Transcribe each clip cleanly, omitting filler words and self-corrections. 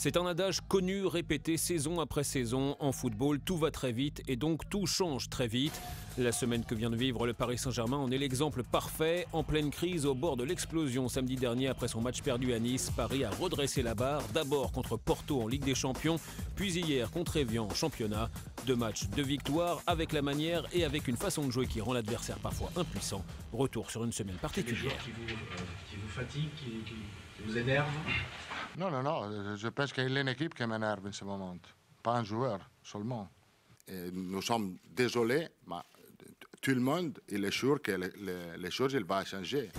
C'est un adage connu, répété saison après saison. En football, tout va très vite et donc tout change très vite. La semaine que vient de vivre le Paris Saint-Germain en est l'exemple parfait. En pleine crise, au bord de l'explosion samedi dernier après son match perdu à Nice, Paris a redressé la barre, d'abord contre Porto en Ligue des Champions, puis hier contre Evian en championnat. 2 matchs, 2 victoires, avec la manière et avec une façon de jouer qui rend l'adversaire parfois impuissant. Retour sur une semaine particulière. Qui vous fatigue, qui vous énerve? Non, je pense qu'il y a une équipe qui m'énerve en ce moment, pas un joueur seulement. Et nous sommes désolés, mais tout le monde il est sûr que les choses vont changer.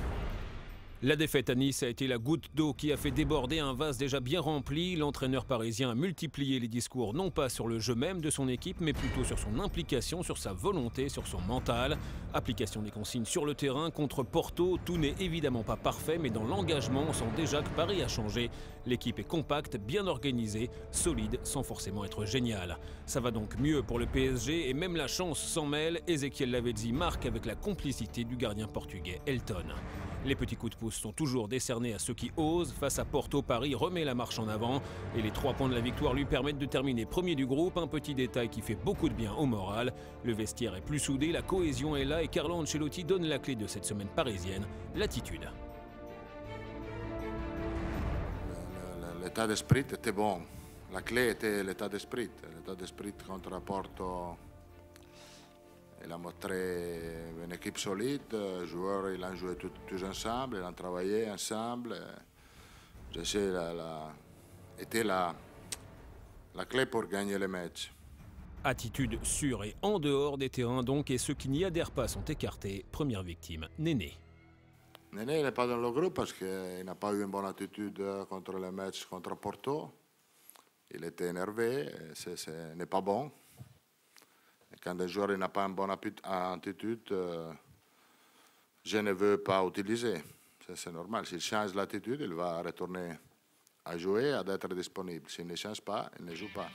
La défaite à Nice a été la goutte d'eau qui a fait déborder un vase déjà bien rempli. L'entraîneur parisien a multiplié les discours non pas sur le jeu même de son équipe, mais plutôt sur son implication, sur sa volonté, sur son mental. Application des consignes sur le terrain contre Porto. Tout n'est évidemment pas parfait, mais dans l'engagement, on sent déjà que Paris a changé. L'équipe est compacte, bien organisée, solide, sans forcément être géniale. Ça va donc mieux pour le PSG et même la chance s'en mêle. Ezequiel Lavezzi marque avec la complicité du gardien portugais Elton. Les petits coups de pouce sont toujours décernés à ceux qui osent. Face à Porto, Paris remet la marche en avant et les 3 points de la victoire lui permettent de terminer premier du groupe. Un petit détail qui fait beaucoup de bien au moral. Le vestiaire est plus soudé, la cohésion est là et Carlo Ancelotti donne la clé de cette semaine parisienne, l'attitude. L'état d'esprit était bon. La clé était l'état d'esprit. L'état d'esprit contre Porto. Il a montré une équipe solide, les joueurs ils ont joué tous ensemble, ils ont travaillé ensemble. Je sais, était la clé pour gagner les matchs. Attitude sûre et en dehors des terrains donc, et ceux qui n'y adhèrent pas sont écartés. Première victime, Néné. Néné n'est pas dans le groupe parce qu'il n'a pas eu une bonne attitude contre les matchs contre Porto. Il était énervé, ce n'est pas bon. Et quand un joueur n'a pas une bonne attitude, je ne veux pas utiliser. C'est normal. S'il change l'attitude, il va retourner à jouer, à être disponible. S'il ne change pas, il ne joue pas.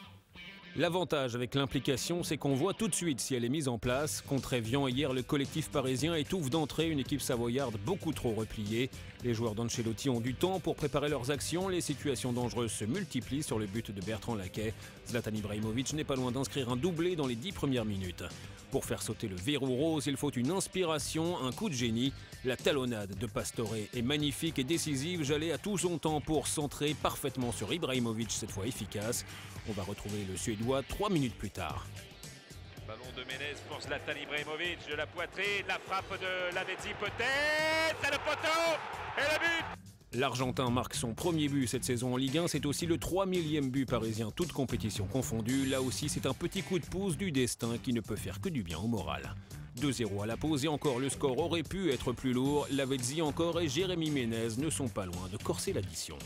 L'avantage avec l'implication, c'est qu'on voit tout de suite si elle est mise en place. Contre Evian hier, le collectif parisien étouffe d'entrée une équipe savoyarde beaucoup trop repliée. Les joueurs d'Ancelotti ont du temps pour préparer leurs actions. Les situations dangereuses se multiplient sur le but de Bertrand Laquet. Zlatan Ibrahimovic n'est pas loin d'inscrire un doublé dans les 10 premières minutes. Pour faire sauter le verrou rose, il faut une inspiration, un coup de génie. La talonnade de Pastore est magnifique et décisive. Jallet a tout son temps pour centrer parfaitement sur Ibrahimovic, cette fois efficace. On va retrouver le Suédois 3 minutes plus tard. Ballon de Menez pour Zlatan Ibrahimovic, de la poitrine, la frappe de Lavezzi peut-être, c'est le poteau et le but. L'Argentin marque son premier but cette saison en Ligue 1, c'est aussi le 3000e but parisien, toute compétition confondue. Là aussi, c'est un petit coup de pouce du destin qui ne peut faire que du bien au moral. 2-0 à la pause et encore le score aurait pu être plus lourd. Lavezzi encore et Jérémy Menez ne sont pas loin de corser l'addition.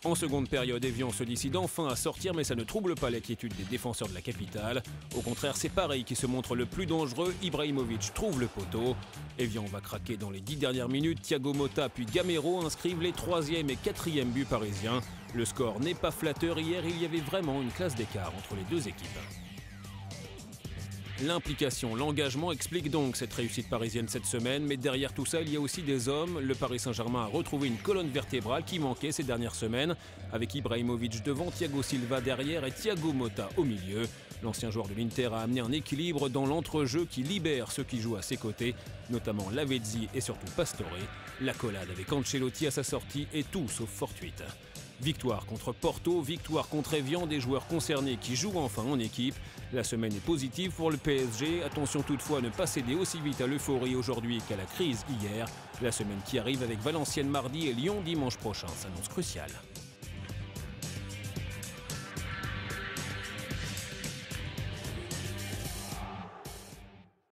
En seconde période, Evian se décide enfin à sortir, mais ça ne trouble pas l'inquiétude des défenseurs de la capitale. Au contraire, c'est Paris qui se montre le plus dangereux. Ibrahimovic trouve le poteau. Evian va craquer dans les 10 dernières minutes. Thiago Motta puis Gamero inscrivent les 3e et 4e buts parisiens. Le score n'est pas flatteur. Hier, il y avait vraiment une classe d'écart entre les deux équipes. L'implication, l'engagement explique donc cette réussite parisienne cette semaine, mais derrière tout ça, il y a aussi des hommes. Le Paris Saint-Germain a retrouvé une colonne vertébrale qui manquait ces dernières semaines, avec Ibrahimovic devant, Thiago Silva derrière et Thiago Motta au milieu. L'ancien joueur de l'Inter a amené un équilibre dans l'entrejeu qui libère ceux qui jouent à ses côtés, notamment Lavezzi et surtout Pastore. L'accolade avec Ancelotti à sa sortie est tout sauf fortuite. Victoire contre Porto, victoire contre Evian, des joueurs concernés qui jouent enfin en équipe. La semaine est positive pour le PSG. Attention toutefois à ne pas céder aussi vite à l'euphorie aujourd'hui qu'à la crise hier. La semaine qui arrive avec Valenciennes mardi et Lyon dimanche prochain s'annonce cruciale.